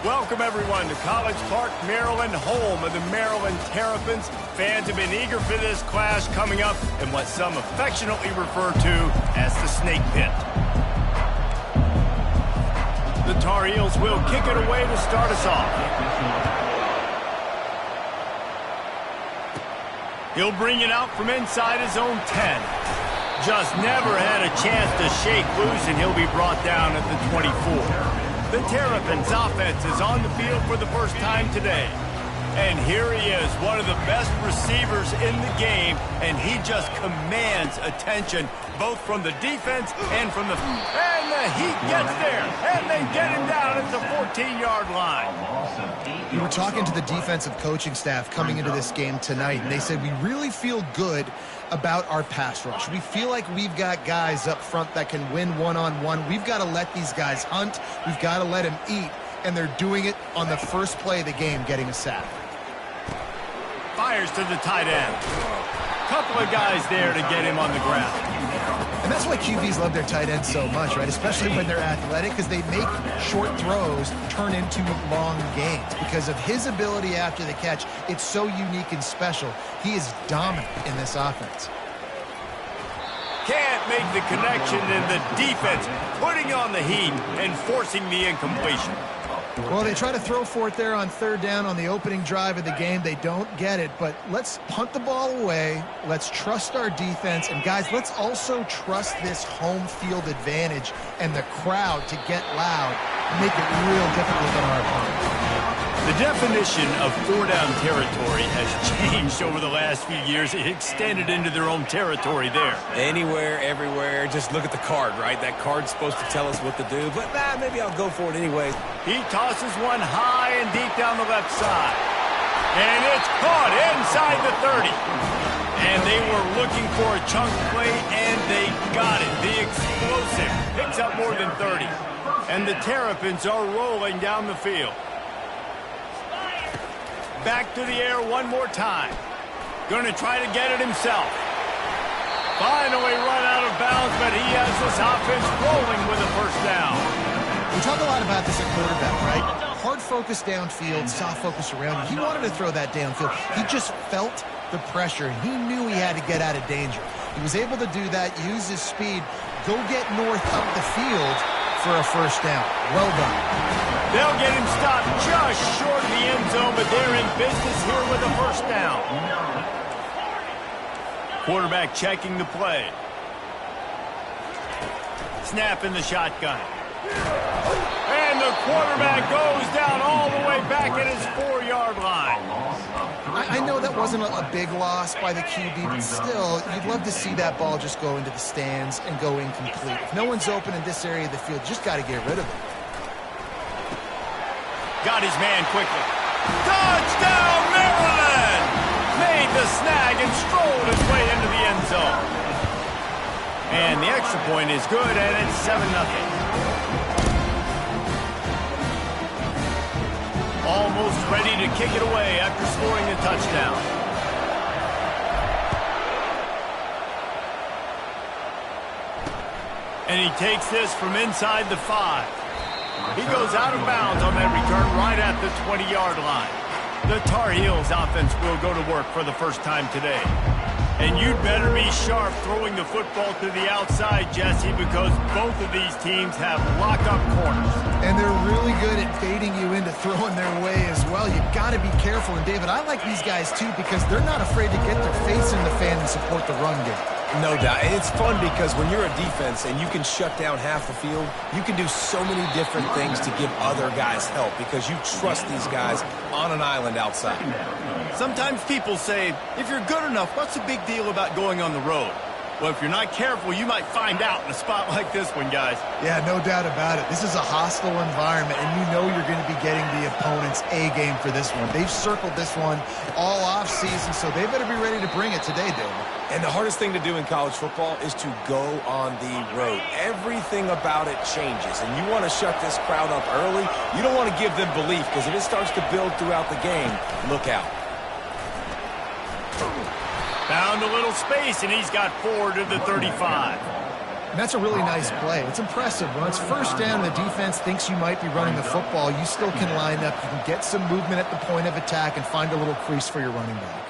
Welcome, everyone, to College Park, Maryland, home of the Maryland Terrapins. Fans have been eager for this clash coming up in what some affectionately refer to as the Snake Pit. The Tar Heels will kick it away to start us off. He'll bring it out from inside his own 10. Just never had a chance to shake loose, and he'll be brought down at the 24. The Terrapins offense is on the field for the first time today. And here he is, one of the best receivers in the game, and he just commands attention, both from the defense and from the... And the Heat gets there, and they get him down at the 14-yard line. We were talking to the defensive coaching staff coming into this game tonight, and they said we really feel good about our pass rush. We feel like we've got guys up front that can win one-on-one. We've got to let these guys hunt. We've got to let them eat, and they're doing it on the first play of the game, getting a sack. Fires to the tight end. Couple of guys there to get him on the ground. And that's why QBs love their tight ends so much, right? Especially when they're athletic, because they make short throws turn into long gains. Because of his ability after the catch, it's so unique and special. He is dominant in this offense. Can't make the connection, and the defense putting on the heat and forcing the incompletion. Well, they try to throw for it there on third down on the opening drive of the game. They don't get it, but let's punt the ball away. Let's trust our defense. And, guys, let's also trust this home field advantage and the crowd to get loud and make it real difficult on our opponent. The definition of four-down territory has changed over the last few years. It extended into their own territory there. Anywhere, everywhere. Just look at the card, right? That card's supposed to tell us what to do, but maybe I'll go for it anyway. He tosses one high and deep down the left side. And it's caught inside the 30. And they were looking for a chunk play, and they got it. The explosive picks up more than 30. And the Terrapins are rolling down the field. Back to the air one more time. Going to try to get it himself. Finally run out of bounds, but he has this offense rolling with a first down. We talk a lot about this at quarterback, right? Hard focus downfield, soft focus around. He wanted to throw that downfield. He just felt the pressure. He knew he had to get out of danger. He was able to do that, use his speed, go get north up the field for a first down. Well done. They'll get him stopped just short of the end zone, but they're in business here with a first down. Quarterback checking the play. Snap in the shotgun. And the quarterback goes down all the way back at his 4-yard line. I know that wasn't a big loss by the QB, but still, you'd love to see that ball just go into the stands and go incomplete. If no one's open in this area of the field, you just got to get rid of it. Got his man quickly. Touchdown, Maryland! Made the snag and strolled his way into the end zone. And the extra point is good, and it's 7-0. Almost ready to kick it away after scoring a touchdown. And he takes this from inside the 5. He goes out of bounds on that return right at the 20-yard line. The Tar Heels offense will go to work for the first time today. And you'd better be sharp throwing the football to the outside, Jesse, because both of these teams have lock-up corners. And they're really good at baiting you into throwing their way as well. You've got to be careful. And, David, I like these guys, too, because they're not afraid to get their face in the fan and support the run game. No doubt. It's fun because when you're a defense and you can shut down half the field, you can do so many different things to give other guys help because you trust these guys on an island outside. Sometimes people say, if you're good enough, what's the big deal about going on the road? Well, if you're not careful, you might find out in a spot like this one, guys. Yeah, no doubt about it. This is a hostile environment, and you know you're going to be getting the opponent's A-game for this one. They've circled this one all off-season, so they better be ready to bring it today, David. And the hardest thing to do in college football is to go on the road. Everything about it changes, and you want to shut this crowd up early. You don't want to give them belief, because if it starts to build throughout the game, look out. Found a little space, and he's got 4 to the 35. And that's a really nice play. It's impressive. When it's first down and the defense thinks you might be running the football, you still can line up. You can get some movement at the point of attack and find a little crease for your running back.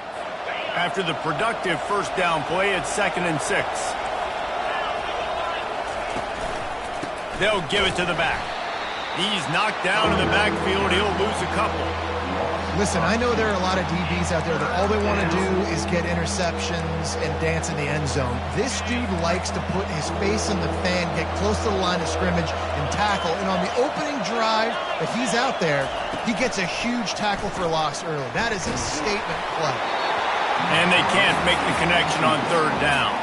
After the productive first down play, it's 2nd and 6. They'll give it to the back. He's knocked down in the backfield. He'll lose a couple. Listen, I know there are a lot of DBs out there that all they want to do is get interceptions and dance in the end zone. This dude likes to put his face in the fan, get close to the line of scrimmage, and tackle. And on the opening drive that he's out there, he gets a huge tackle for loss early. That is a statement play. And they can't make the connection on 3rd down.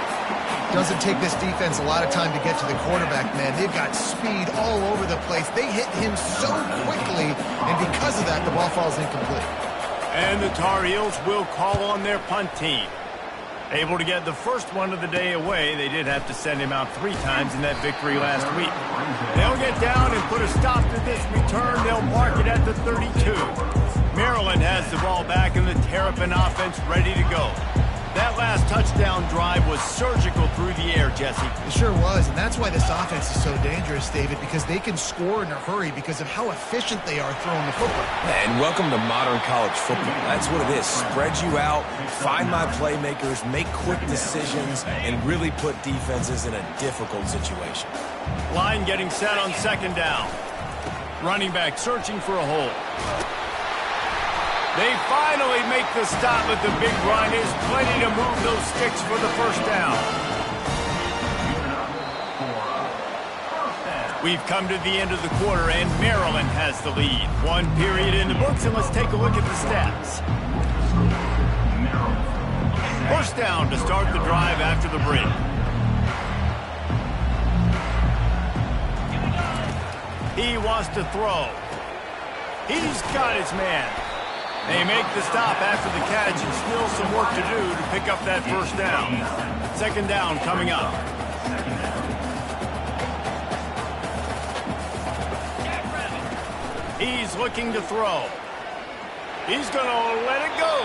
Doesn't take this defense a lot of time to get to the quarterback, man. They've got speed all over the place. They hit him so quickly, and because of that, the ball falls incomplete. And the Tar Heels will call on their punt team. Able to get the first one of the day away. They did have to send him out 3 times in that victory last week. They'll get down and put a stop to this return. They'll mark it at the 32. Maryland has the ball back, and the Terrapin offense ready to go. That last touchdown drive was surgical through the air, Jesse. It sure was, and that's why this offense is so dangerous, David, because they can score in a hurry because of how efficient they are throwing the football. And welcome to modern college football. That's what it is. Spread you out, find my playmakers, make quick decisions, and really put defenses in a difficult situation. Line getting set on 2nd down. Running back searching for a hole. They finally make the stop at the big run. Is plenty to move those sticks for the first down. We've come to the end of the quarter, and Maryland has the lead. 1 period in the books, and let's take a look at the stats. First down to start the drive after the break. He wants to throw. He's got his man. They make the stop after the catch, and still some work to do to pick up that first down. 2nd down coming up. He's looking to throw. He's going to let it go.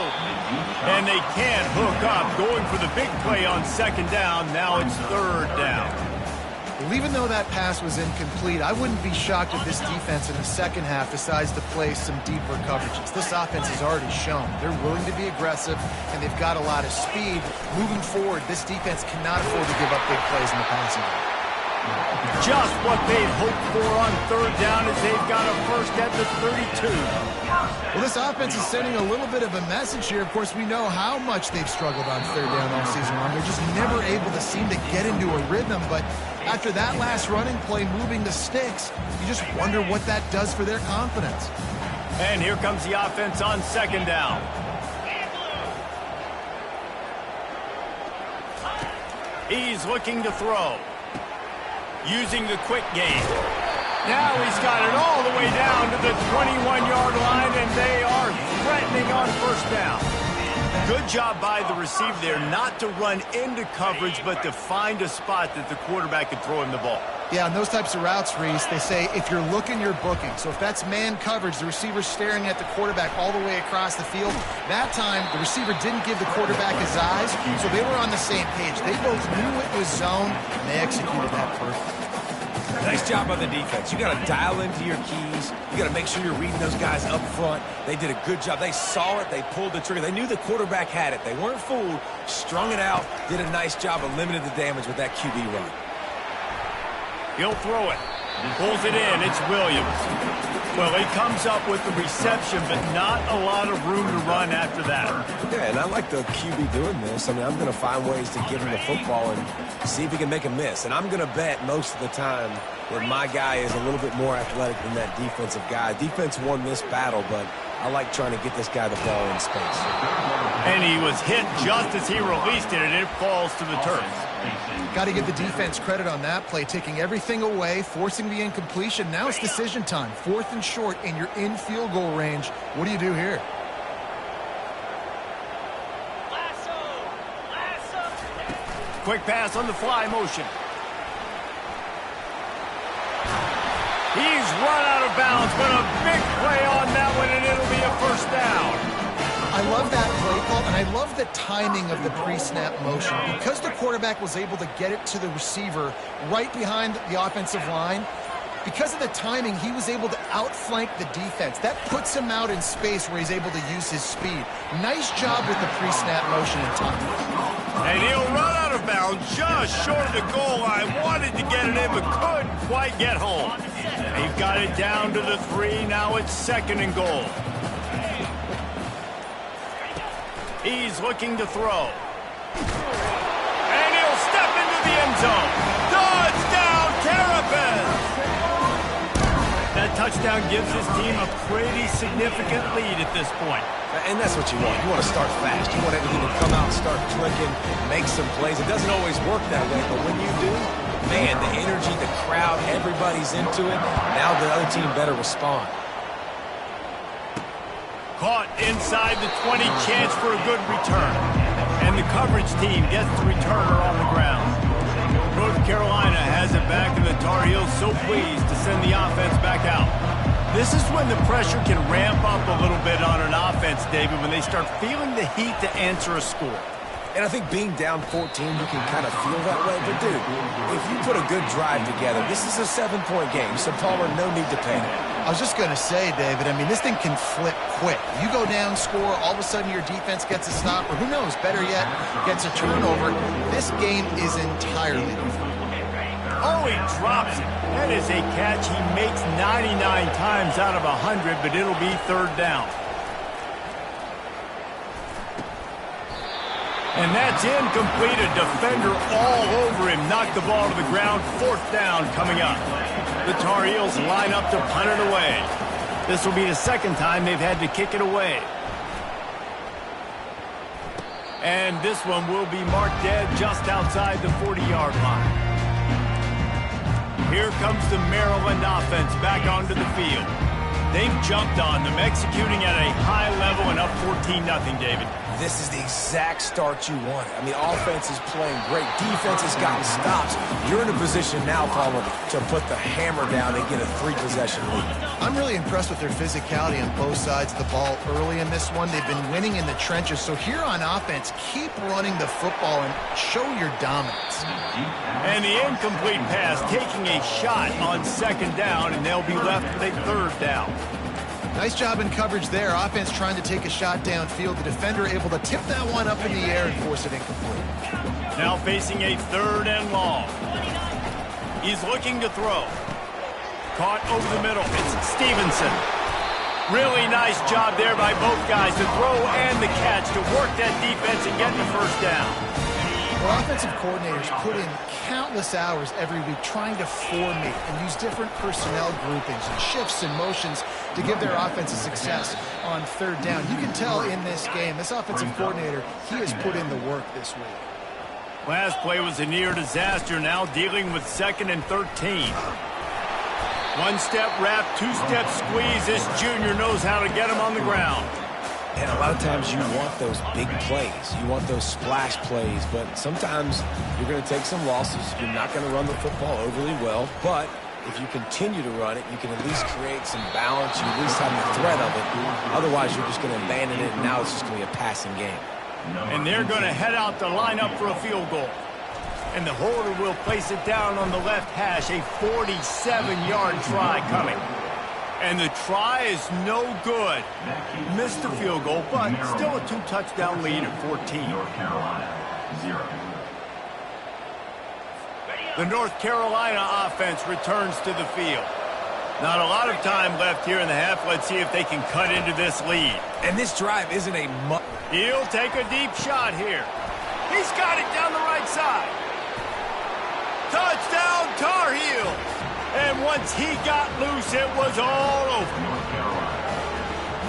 And they can't hook up, going for the big play on 2nd down. Now it's 3rd down. Well, even though that pass was incomplete, I wouldn't be shocked if this defense in the second half decides to play some deeper coverages. This offense has already shown they're willing to be aggressive, and they've got a lot of speed. Moving forward, this defense cannot afford to give up big plays in the passing game. Just what they'd hoped for on 3rd down as they've got a first at the 32. Well, this offense is sending a little bit of a message here. Of course, we know how much they've struggled on 3rd down all season long. They're just never able to seem to get into a rhythm, but after that last running play moving the sticks, you just wonder what that does for their confidence. And here comes the offense on 2nd down. He's looking to throw. Using the quick game. Now he's got it all the way down to the 21-yard line, and they are threatening on first down. Good job by the receiver there not to run into coverage, but to find a spot that the quarterback could throw him the ball. Yeah, on those types of routes, Reese, they say if you're looking, you're booking. So if that's man coverage, the receiver's staring at the quarterback all the way across the field. That time, the receiver didn't give the quarterback his eyes, so they were on the same page. They both knew it was zone, and they executed that perfectly. Nice job by the defense. You got to dial into your keys. You got to make sure you're reading those guys up front. They did a good job. They saw it. They pulled the trigger. They knew the quarterback had it. They weren't fooled. Strung it out. Did a nice job of limiting the damage with that QB run. He'll throw it. Pulls it in. It's Williams. Well, he comes up with the reception, but not a lot of room to run after that. Yeah, and I like the QB doing this. I mean, I'm going to find ways to give him the football and see if he can make a miss. And I'm going to bet most of the time that my guy is a little bit more athletic than that defensive guy. Defense won this battle, but I like trying to get this guy the ball in space. And he was hit just as he released it, and it falls to the turf. Got to give the defense credit on that play, taking everything away, forcing the incompletion. Now it's decision time. 4th and short, and you're in field goal range. What do you do here? Quick pass on the fly motion. He's run out of bounds, but a big play on that one, and it'll be a first down. I love that play call, and I love the timing of the pre-snap motion. Because the quarterback was able to get it to the receiver right behind the offensive line, because of the timing, he was able to outflank the defense. That puts him out in space where he's able to use his speed. Nice job with the pre-snap motion and timing. And he'll run out of bounds just short of the goal line. Wanted to get it in, but couldn't quite get home. They've got it down to the 3. Now it's 2nd and goal. He's looking to throw. And he'll step into the end zone. Touchdown, Terrapins! That touchdown gives his team a pretty significant lead at this point. And that's what you want. You want to start fast. You want everything to come out, start clicking, make some plays. It doesn't always work that way, but when you do, man, the energy, the crowd, everybody's into it. Now the other team better respond. Caught inside the 20, chance for a good return. And the coverage team gets the returner on the ground. North Carolina has it back, and the Tar Heels so pleased to send the offense back out. This is when the pressure can ramp up a little bit on an offense, David, when they start feeling the heat to answer a score. And I think being down 14, you can kind of feel that way. But, dude, if you put a good drive together, this is a 7-point game. So, Palmer, no need to panic. I was just going to say, David, I mean, this thing can flip quick. You go down, score, all of a sudden your defense gets a stop, or who knows, better yet, gets a turnover. This game is entirely different. Oh, he drops it. That is a catch he makes 99 times out of 100, but it'll be 3rd down. And that's incomplete. A defender all over him. Knocked the ball to the ground. 4th down coming up. The Tar Heels line up to punt it away. This will be the 2nd time they've had to kick it away. And this one will be marked dead just outside the 40-yard line. Here comes the Maryland offense back onto the field. They've jumped on them, executing at a high level and up 14-0, David. This is the exact start you wanted. I mean, offense is playing great. Defense has gotten stops. You're in a position now, Palmer, to put the hammer down and get a 3-possession lead. I'm really impressed with their physicality on both sides of the ball early in this one. They've been winning in the trenches. So here on offense, keep running the football and show your dominance. And the incomplete pass taking a shot on 2nd down, and they'll be left with a 3rd down. Nice job in coverage there. Offense trying to take a shot downfield. The defender able to tip that one up in the air and force it incomplete. Now facing a 3rd and long. He's looking to throw. Caught over the middle. It's Stevenson. Really nice job there by both guys to throw and the catch to work that defense and get the 1st down. Well, offensive coordinators put in countless hours every week trying to formate and use different personnel groupings and shifts and motions to give their offense a success on 3rd down. You can tell in this game, this offensive coordinator, he has put in the work this week. Last play was a near disaster, now dealing with 2nd and 13. 1-step wrap, 2-step squeeze. This junior knows how to get him on the ground. And a lot of times you want those big plays. You want those splash plays, but sometimes you're going to take some losses. You're not going to run the football overly well, but if you continue to run it, you can at least create some balance. You at least have the threat of it. Otherwise, you're just going to abandon it, and now it's just going to be a passing game. And they're going to head out to line up for a field goal. And the holder will place it down on the left hash. A 47-yard try coming. And the try is no good. Missed the field goal, but still a 2-touchdown lead at 14. The North Carolina offense returns to the field. Not a lot of time left here in the half. Let's see if they can cut into this lead. And this drive isn't a He'll take a deep shot here. He's got it down the right side. Touchdown, Tar Heels. And once he got loose, it was all over.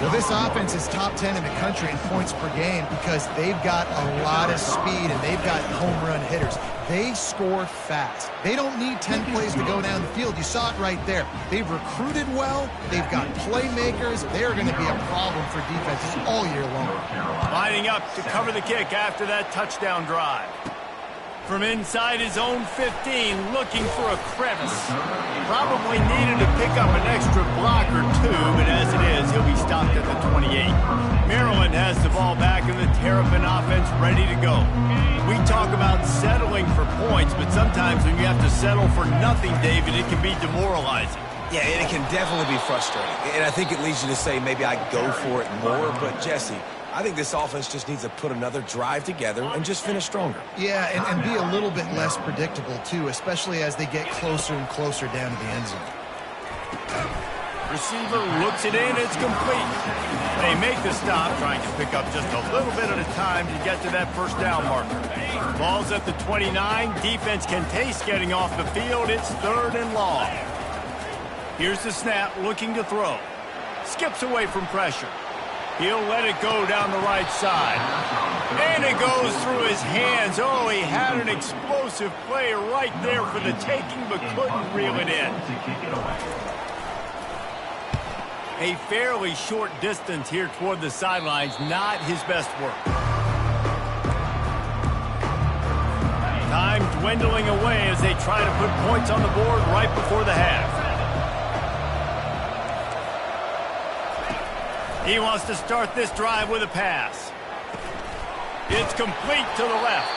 Well, this offense is top 10 in the country in points per game because they've got a lot of speed and they've got home run hitters. They score fast. They don't need 10 plays to go down the field. You saw it right there. They've recruited well. They've got playmakers. They're going to be a problem for defenses all year long. Lining up to cover the kick after that touchdown drive. From inside his own 15, looking for a crevice. Probably needed to pick up an extra block or two, but as it is, he'll be stopped at the 28. Maryland has the ball offense ready to go. We talk about settling for points, but sometimes when you have to settle for nothing, David, it can be demoralizing. Yeah, and it can definitely be frustrating. And I think it leads you to say maybe I go for it more. But, Jesse, I think this offense just needs to put another drive together and just finish stronger. Yeah, and be a little bit less predictable, too, especially as they get closer and closer down to the end zone. Receiver looks it in, it's complete. They make the stop, trying to pick up just a little bit at a time to get to that first down marker. Ball's at the 29. Defense can taste getting off the field. It's 3rd and long. Here's the snap, looking to throw. Skips away from pressure. He'll let it go down the right side. And it goes through his hands. Oh, he had an explosive play right there for the taking, but couldn't reel it in. A fairly short distance here toward the sidelines, not his best work. Time dwindling away as they try to put points on the board right before the half. He wants to start this drive with a pass. It's complete to the left.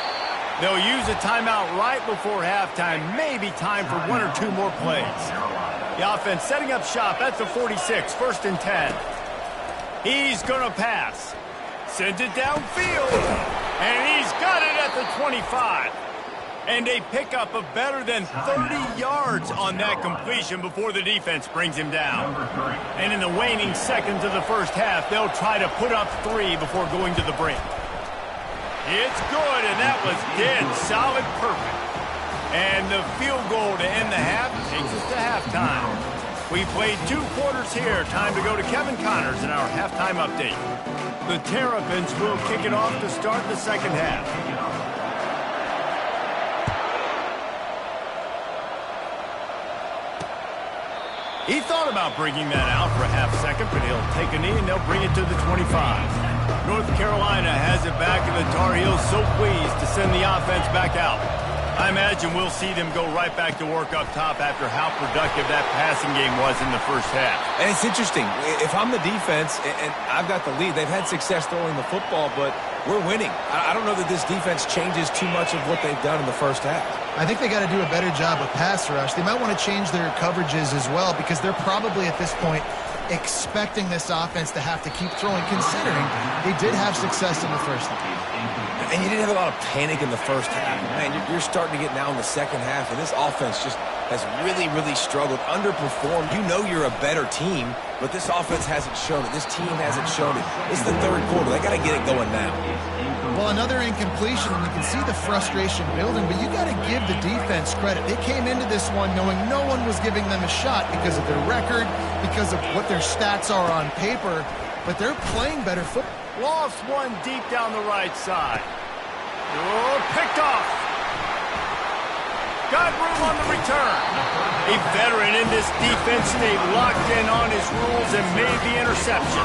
They'll use a timeout right before halftime, maybe time for 1 or 2 more plays. The offense setting up shop at the 46, 1st and 10. He's going to pass. Sends it downfield. And he's got it at the 25. And a pickup of better than 30 yards on that completion before the defense brings him down. And in the waning seconds of the first half, they'll try to put up 3 before going to the break. It's good, and that was dead solid perfect. And the field goal to end the half takes us to halftime. We played 2 quarters here. Time to go to Kevin Connors in our halftime update. The Terrapins will kick it off to start the second half. He thought about bringing that out for a half second, but he'll take a knee and they'll bring it to the 25. North Carolina has it back, and the Tar Heels so pleased to send the offense back out. I imagine we'll see them go right back to work up top after how productive that passing game was in the first half. And it's interesting. If I'm the defense and I've got the lead, they've had success throwing the football, but we're winning. I don't know that this defense changes too much of what they've done in the first half. I think they got to do a better job of pass rush. They might want to change their coverages as well, because they're probably at this point expecting this offense to have to keep throwing, considering they did have success in the first half. And you didn't have a lot of panic in the first half. Man, you're starting to get now in the second half, and this offense just has really, really struggled, underperformed. You know you're a better team, but this offense hasn't shown it. This team hasn't shown it. It's the 3rd quarter. They got to get it going now. Well, another incompletion, and you can see the frustration building, but you got to give the defense credit. They came into this one knowing no one was giving them a shot because of their record, because of what their stats are on paper, but they're playing better football. Lost one deep down the right side. Oh, picked off. Got room on the return. A veteran in this defense stayed locked in on his rules and made the interception.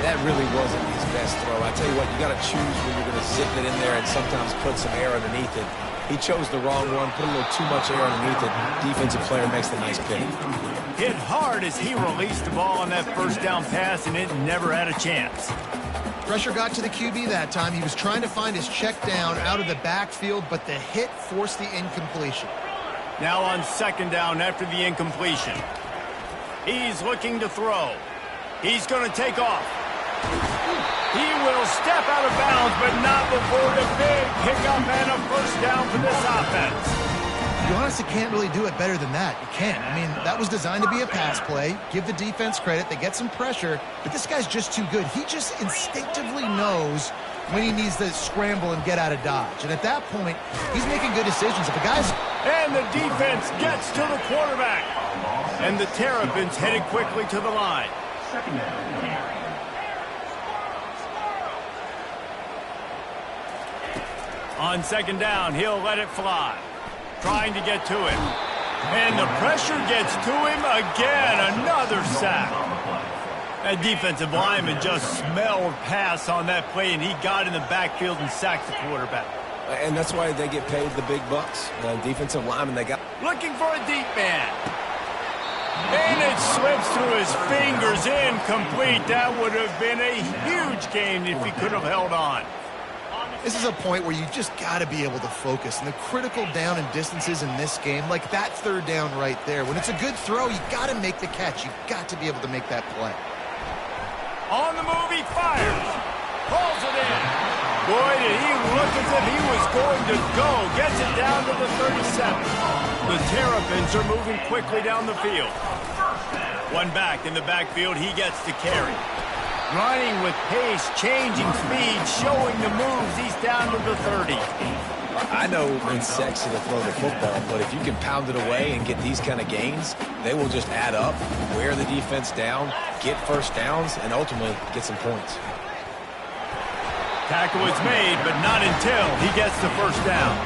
That really wasn't his best throw. I tell you what, you got to choose when you're going to zip it in there and sometimes put some air underneath it. He chose the wrong one, put a little too much air underneath it. Defensive player makes the nice pick. Hit hard as he released the ball on that first down pass, and it never had a chance. Pressure got to the QB that time. He was trying to find his check down out of the backfield, but the hit forced the incompletion. Now on 2nd down after the incompletion. He's looking to throw. He's going to take off. He will step out of bounds, but not before the big pickup and a first down for this offense. You honestly can't really do it better than that. You can't. I mean, that was designed to be a pass play. Give the defense credit. They get some pressure, but this guy's just too good. He just instinctively knows when he needs to scramble and get out of dodge. And at that point, he's making good decisions. If a guy's... And the defense gets to the quarterback. And the Terrapins headed quickly to the line. On 2nd down, he'll let it fly. Trying to get to him. And the pressure gets to him again. Another sack. That defensive lineman just smelled pass on that play, and he got in the backfield and sacked the quarterback. And that's why they get paid the big bucks. Defensive lineman, they got... Looking for a deep man. And it slips through his fingers, incomplete. That would have been a huge gain if he could have held on. This is a point where you just got to be able to focus. And the critical down and distances in this game, like that third down right there, when it's a good throw, you got to make the catch. You got to be able to make that play. On the move, he fires. Pulls it in. Boy, did he look as if he was going to go. Gets it down to the 37. The Terrapins are moving quickly down the field. One back in the backfield, he gets to carry. Running with pace, changing speed, showing the moves. He's down to the 30. I know it's sexy to throw the football, but if you can pound it away and get these kind of gains, they will just add up, wear the defense down, get first downs, and ultimately get some points. Tackle is made, but not until he gets the first down.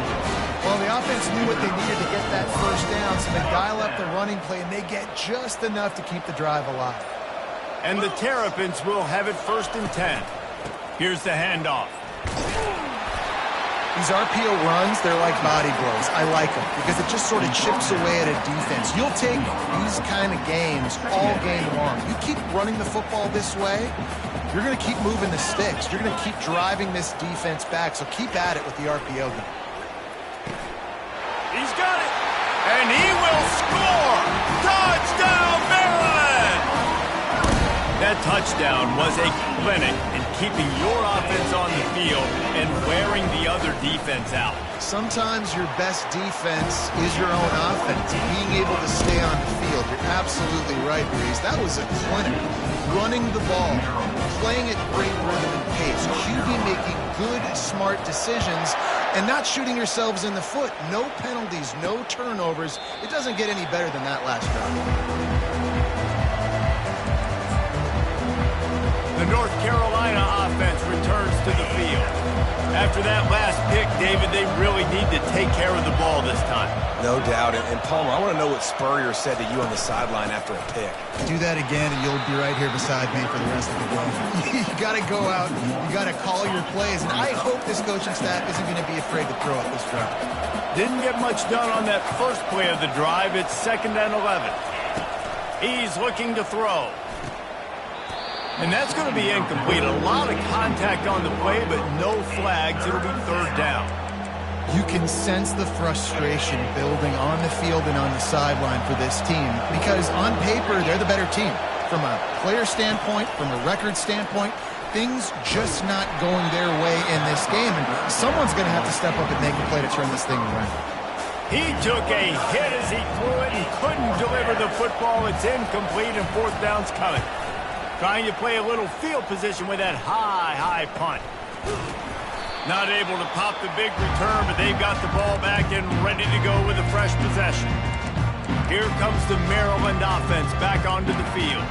Well, the offense knew what they needed to get that first down, so they dial up the running play, and they get just enough to keep the drive alive. And the Terrapins will have it 1st and 10. Here's the handoff. These RPO runs, they're like body blows. I like them because it just sort of chips away at a defense. You'll take these kind of games all game long. You keep running the football this way, you're going to keep moving the sticks. You're going to keep driving this defense back, so keep at it with the RPO game. He's got it, and he will score! Touchdown, Maryland! That touchdown was a clinic in keeping your offense on the field and wearing the other defense out. Sometimes your best defense is your own offense, being able to stay on the field. You're absolutely right, Breeze. That was a clinic. Running the ball, playing at great rhythm and pace, QB making good, smart decisions, and not shooting yourselves in the foot. No penalties, no turnovers. It doesn't get any better than that last drive. The North Carolina offense returns to the field. After that last pick, David, they really need to take care of the ball this time. No doubt. And Palmer, I want to know what Spurrier said to you on the sideline after a pick. Do that again, and you'll be right here beside me for the rest of the game. You got to go out. You got to call your plays. And I hope this coaching staff isn't going to be afraid to throw at this drive. Didn't get much done on that first play of the drive. It's 2nd and 11. He's looking to throw. And that's going to be incomplete. A lot of contact on the play, but no flags. It'll be 3rd down. You can sense the frustration building on the field and on the sideline for this team because on paper, they're the better team. From a player standpoint, from a record standpoint, things just not going their way in this game. And someone's going to have to step up and make a play to turn this thing around. He took a hit as he threw it and couldn't deliver the football. It's incomplete and 4th down's coming. Trying to play a little field position with that high punt. Not able to pop the big return, but they've got the ball back and ready to go with a fresh possession. Here comes the Maryland offense back onto the field.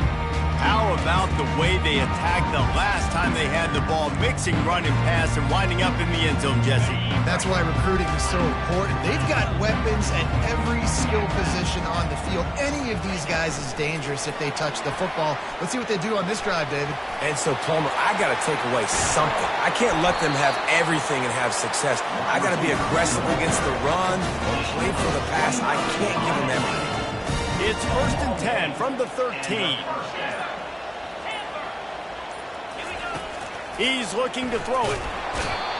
How about the way they attacked the last time they had the ball, mixing run and pass and winding up in the end zone, Jesse? That's why recruiting is so important. They've got weapons at every skill position on the field. Any of these guys is dangerous if they touch the football. Let's see what they do on this drive, David. And so, Palmer, I got to take away something. I can't let them have everything and have success. I got to be aggressive against the run or play for the pass. I can't give them everything. It's 1st and 10 from the 13. He's looking to throw it.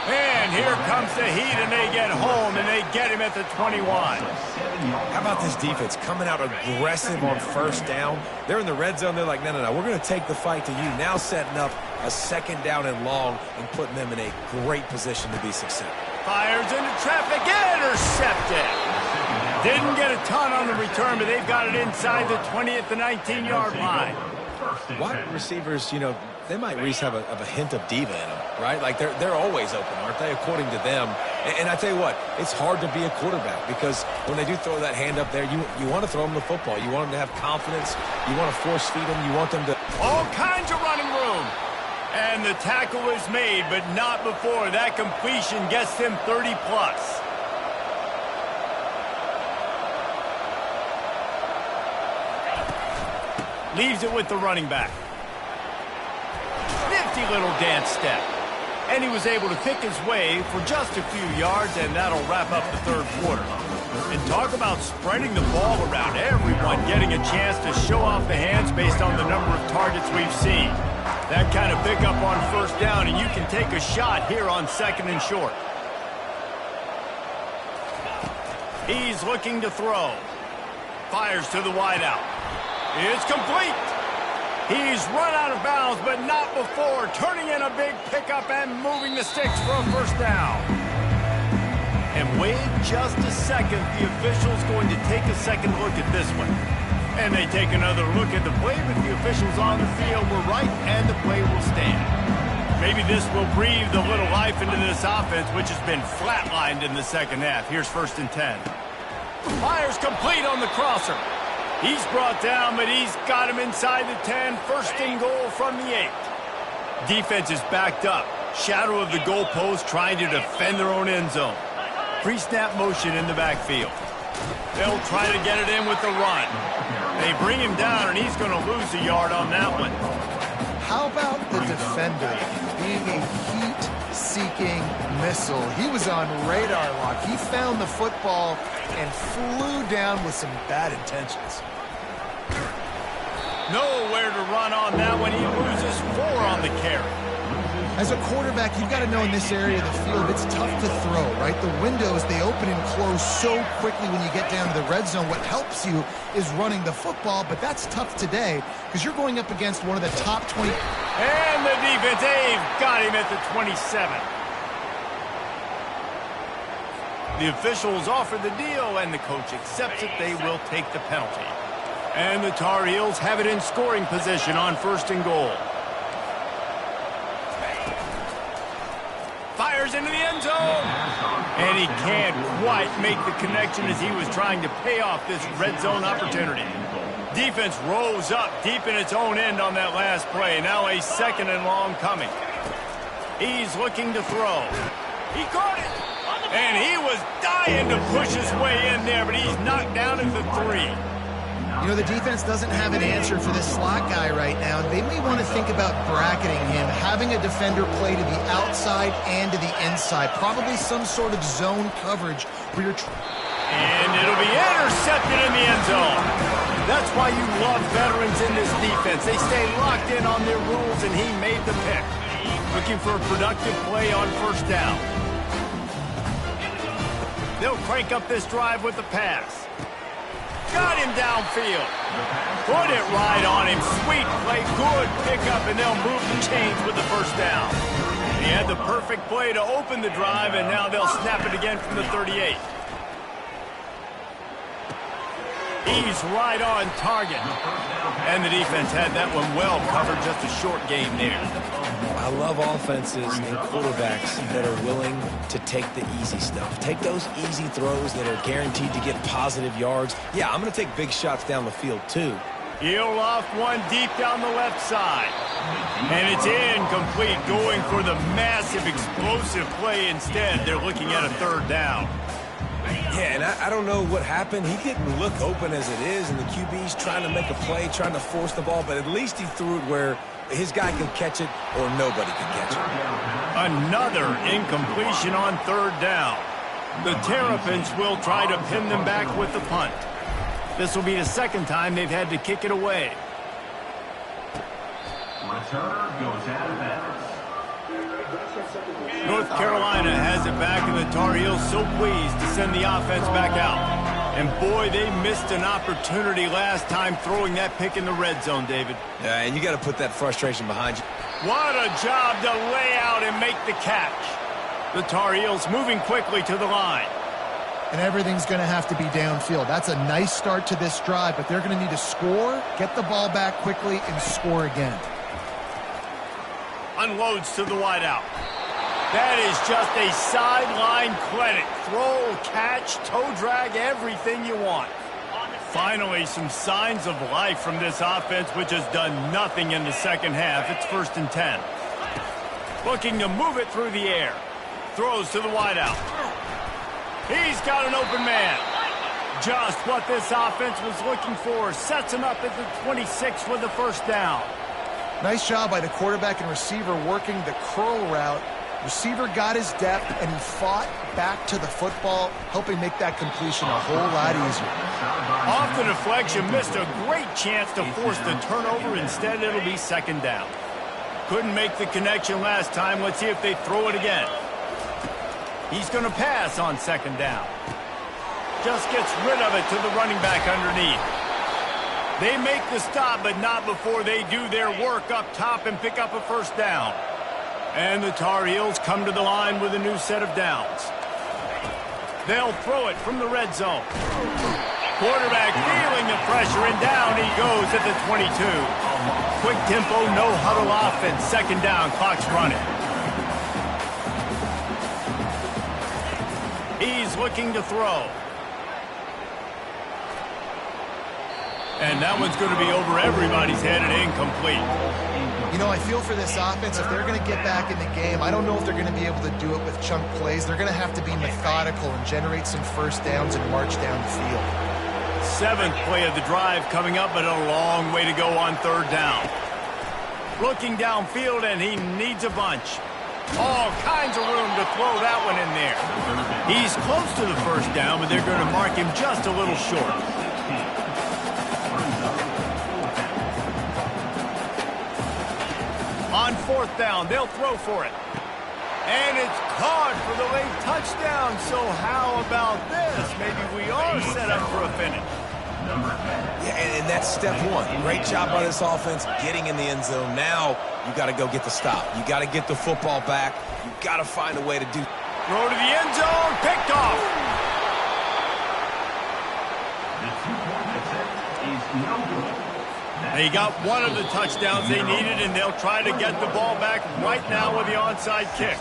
And here comes the heat, and they get home, and they get him at the 21. How about this defense coming out aggressive on 1st down? They're in the red zone. They're like, no, we're going to take the fight to you. Now setting up a 2nd down and long and putting them in a great position to be successful. Fires into traffic, intercepted. Didn't get a ton on the return, but they've got it inside the 20 at the 19-yard line. Wide receivers, you know, they might at least have a hint of diva in them, right? Like they're always open, aren't they, according to them? And I tell you what, it's hard to be a quarterback because when they do throw that hand up there, you want to throw them the football. You want them to have confidence. You want to force feed them. You want them to... All kinds of running room. And the tackle is made, but not before that completion gets them 30-plus. Leaves it with the running back. Nifty little dance step. And he was able to pick his way for just a few yards, and that'll wrap up the 3rd quarter. And talk about spreading the ball around, everyone getting a chance to show off the hands based on the number of targets we've seen. That kind of pickup on first down, and you can take a shot here on 2nd and short. He's looking to throw. Fires to the wideout. It's complete. He's run out of bounds, but not before turning in a big pickup and moving the sticks for a first down. And wait just a second. The official's going to take a second look at this one. And they take another look at the play, but the officials on the field were right, and the play will stand. Maybe this will breathe a little life into this offense, which has been flatlined in the second half. Here's 1st and 10. Fires complete on the crosser. He's brought down, but he's got him inside the 10. 1st and goal from the 8. Defense is backed up. Shadow of the goalpost, trying to defend their own end zone. Pre-snap motion in the backfield. They'll try to get it in with the run. They bring him down, and he's going to lose a yard on that one. How about the defender being a heat-seeking missile? He was on radar lock. He found the football and flew down with some bad intentions. Nowhere to run on that one. He loses 4 on the carry. As a quarterback, you've got to know in this area of the field, it's tough to throw, right? The windows, they open and close so quickly when you get down to the red zone. What helps you is running the football, but that's tough today because you're going up against one of the top 20. And the defense, they've got him at the 27. The officials offer the deal, and the coach accepts it. They will take the penalty. And the Tar Heels have it in scoring position on 1st and goal. Fires into the end zone. And he can't quite make the connection as he was trying to pay off this red zone opportunity. Defense rose up deep in its own end on that last play. Now a 2nd and long coming. He's looking to throw. He caught it. And he was dying to push his way in there, but he's knocked down at the 3. You know, the defense doesn't have an answer for this slot guy right now. They may want to think about bracketing him, having a defender play to the outside and to the inside. Probably some sort of zone coverage where you're... And it'll be intercepted in the end zone. That's why you love veterans in this defense. They stay locked in on their rules, and he made the pick. Looking for a productive play on 1st down. They'll crank up this drive with the pass. Got him downfield. Put it right on him. Sweet play, good pickup, and they'll move the chains with the 1st down. He had the perfect play to open the drive, and now they'll snap it again from the 38. He's right on target. And the defense had that one well covered, just a short game there. I love offenses and quarterbacks that are willing to take the easy stuff. Take those easy throws that are guaranteed to get positive yards. Yeah, I'm going to take big shots down the field, too. He'll loft one deep down the left side. And it's incomplete, going for the massive, explosive play instead. They're looking at a 3rd down. Yeah, and I don't know what happened. He didn't look open as it is, and the QB's trying to make a play, trying to force the ball, but at least he threw it where his guy could catch it or nobody could catch it. Another incompletion on 3rd down. The Terrapins will try to pin them back with the punt. This will be the 2nd time they've had to kick it away. Returner goes out of bounds. North Carolina has it back, and the Tar Heels so pleased to send the offense back out. And boy, they missed an opportunity last time throwing that pick in the red zone, David. Yeah, and you got to put that frustration behind you. What a job to lay out and make the catch. The Tar Heels moving quickly to the line. And everything's going to have to be downfield. That's a nice start to this drive, but they're going to need to score, get the ball back quickly, and score again. Unloads to the wideout. That is just a sideline clinic. Throw, catch, toe drag, everything you want. Finally, some signs of life from this offense, which has done nothing in the second half. It's 1st and 10. Looking to move it through the air. Throws to the wideout. He's got an open man. Just what this offense was looking for. Sets him up at the 26 with the 1st down. Nice job by the quarterback and receiver working the curl route. Receiver got his depth, and he fought back to the football, helping make that completion a whole lot easier. Off the deflection, missed a great chance to force the turnover. Instead, it'll be 2nd down. Couldn't make the connection last time. Let's see if they throw it again. He's going to pass on second down. Just gets rid of it to the running back underneath. They make the stop, but not before they do their work up top and pick up a first down. And the Tar Heels come to the line with a new set of downs. They'll throw it from the red zone. Quarterback feeling the pressure, and down he goes at the 22. Quick tempo, no huddle offense. Second down, clock's running. He's looking to throw. And that one's going to be over everybody's head and incomplete. You know, I feel for this offense, if they're going to get back in the game, I don't know if they're going to be able to do it with chunk plays. They're going to have to be methodical and generate some first downs and march down the field. Seventh play of the drive coming up, but a long way to go on third down. Looking downfield, and he needs a bunch. All kinds of room to throw that one in there. He's close to the first down, but they're going to mark him just a little short. On fourth down, they'll throw for it. And it's caught for the late touchdown. So how about this? Maybe we are set up for a finish. Yeah, and that's step one. Great job by this offense getting in the end zone. Now you got to go get the stop. You got to get the football back. You got to find a way to do. Throw to the end zone, picked off. The 2-point attempt is no good. They got one of the touchdowns they needed, and they'll try to get the ball back right now with the onside kick.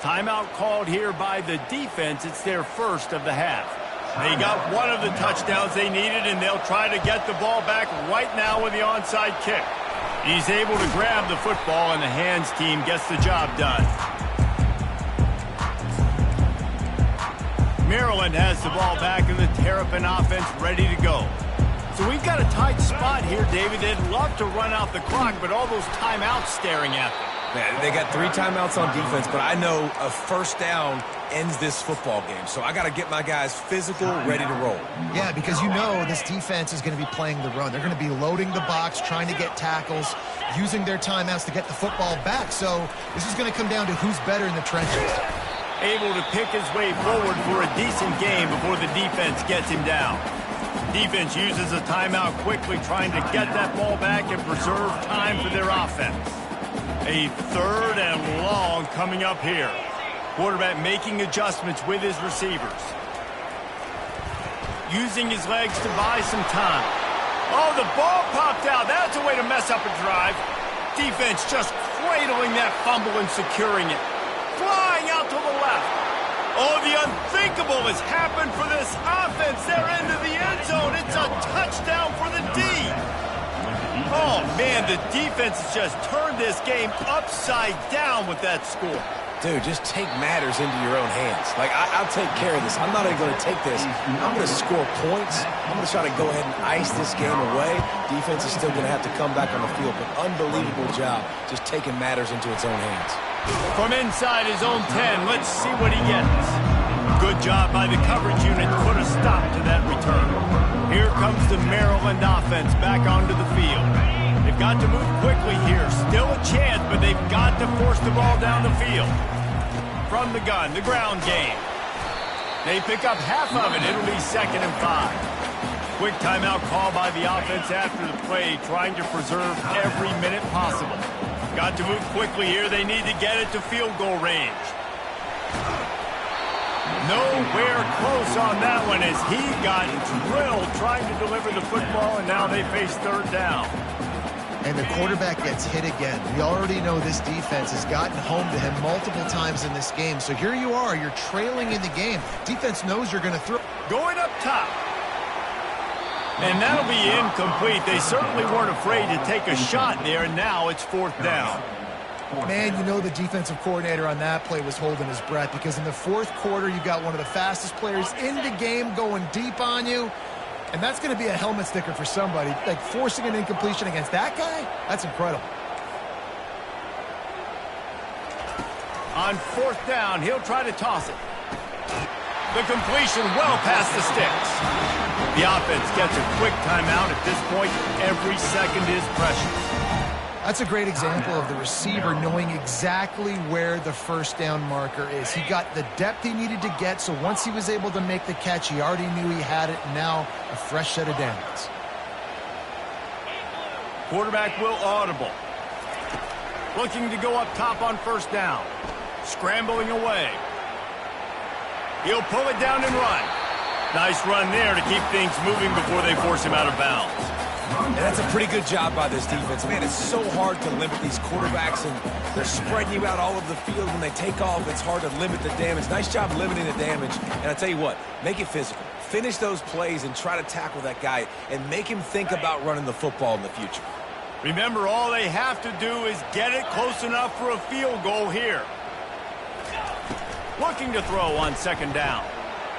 Timeout called here by the defense. It's their first of the half. They got one of the touchdowns they needed, and they'll try to get the ball back right now with the onside kick. He's able to grab the football, and the hands team gets the job done. Maryland has the ball back, and the Terrapin offense ready to go. So we've got a tight spot here, David. They'd love to run out the clock, but all those timeouts staring at them. Man, they got 3 timeouts on defense, but I know a first down ends this football game. So I got to get my guys physical, ready to roll. Yeah, because you know this defense is going to be playing the run. They're going to be loading the box, trying to get tackles, using their timeouts to get the football back. So this is going to come down to who's better in the trenches. Able to pick his way forward for a decent game before the defense gets him down. Defense uses a timeout quickly, trying to get that ball back and preserve time for their offense. A third and long coming up here. Quarterback making adjustments with his receivers. Using his legs to buy some time. Oh, the ball popped out. That's a way to mess up a drive. Defense just cradling that fumble and securing it. Flying out to the left. Oh, the unthinkable has happened for this offense. They're into the end zone. It's a touchdown for the D. Oh, man, the defense has just turned this game upside down with that score. Dude, just take matters into your own hands. Like, I'll take care of this. I'm not even going to take this. I'm going to score points. I'm going to try to go ahead and ice this game away. Defense is still going to have to come back on the field, but unbelievable job just taking matters into its own hands. From inside his own 10, let's see what he gets. Good job by the coverage unit to put a stop to that return. Here comes the Maryland offense back onto the field. They've got to move quickly here. Still a chance, but they've got to force the ball down the field. From the gun, the ground game. They pick up half of it. It'll be 2nd and 5. Quick timeout call by the offense after the play, trying to preserve every minute possible. Got to move quickly here. They need to get it to field goal range. Nowhere close on that one as he got drilled trying to deliver the football, and now they face third down. And the quarterback gets hit again. We already know this defense has gotten home to him multiple times in this game. So here you are. You're trailing in the game. Defense knows you're going to throw. Going up top. And that'll be incomplete. They certainly weren't afraid to take a shot there, and now it's 4th down. Man, you know the defensive coordinator on that play was holding his breath because in the 4th quarter, you got one of the fastest players in the game going deep on you. And that's going to be a helmet sticker for somebody. Like, forcing an incompletion against that guy, that's incredible. On 4th down, he'll try to toss it. The completion well past the sticks. The offense gets a quick timeout. At this point, every second is precious. That's a great example of the receiver knowing exactly where the first down marker is. He got the depth he needed to get, so once he was able to make the catch, he already knew he had it, and now a fresh set of downs. Quarterback will audible. Looking to go up top on first down. Scrambling away. He'll pull it down and run. Nice run there to keep things moving before they force him out of bounds. And that's a pretty good job by this defense. Man, it's so hard to limit these quarterbacks, and they're spreading you out all over the field. When they take off, it's hard to limit the damage. Nice job limiting the damage. And I tell you what, make it physical. Finish those plays and try to tackle that guy and make him think about running the football in the future. Remember, all they have to do is get it close enough for a field goal here. Looking to throw on second down.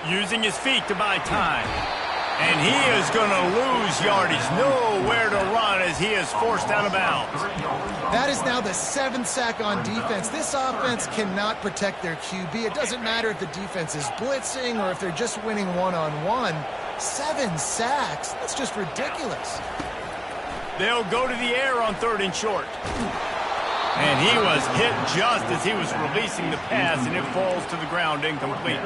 Using his feet to buy time. And he is going to lose yardage. Nowhere to run as he is forced out of bounds. That is now the 7th sack on defense. This offense cannot protect their QB. It doesn't matter if the defense is blitzing or if they're just winning one-on-one. 7 sacks? That's just ridiculous. They'll go to the air on 3rd and short. And he was hit just as he was releasing the pass, and it falls to the ground incomplete.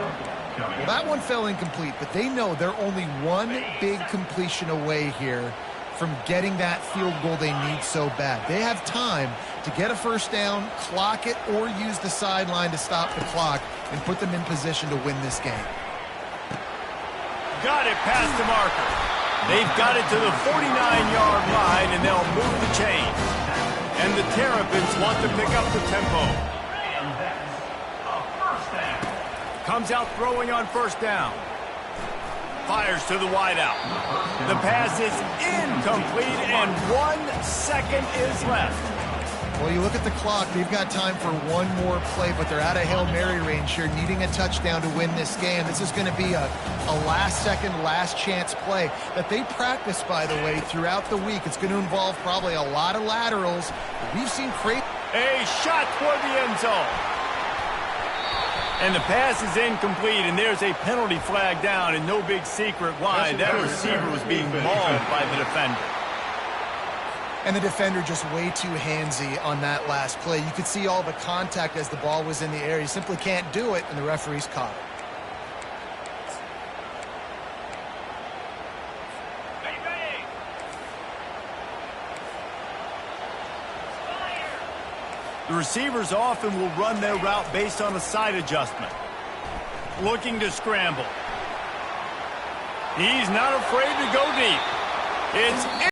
Well, that one fell incomplete, but they know they're only one big completion away here from getting that field goal they need so bad. They have time to get a first down, clock it, or use the sideline to stop the clock and put them in position to win this game. Got it past the marker. They've got it to the 49-yard line, and they'll move the chains. And the Terrapins want to pick up the tempo. Comes out throwing on first down. Fires to the wideout. The pass is incomplete, and 1 second is left. Well, you look at the clock, they've got time for one more play, but they're out of Hail Mary range here, needing a touchdown to win this game. This is going to be a last-second, last-chance play that they practice, by the way, throughout the week. It's going to involve probably a lot of laterals. We've seen crazy... A shot toward the end zone. And the pass is incomplete, and there's a penalty flag down, and no big secret why. That receiver was being mauled by the defender. And the defender just way too handsy on that last play. You could see all the contact as the ball was in the air. You simply can't do it, and the referee's caught it. The receivers often will run their route based on a side adjustment. Looking to scramble. He's not afraid to go deep. It's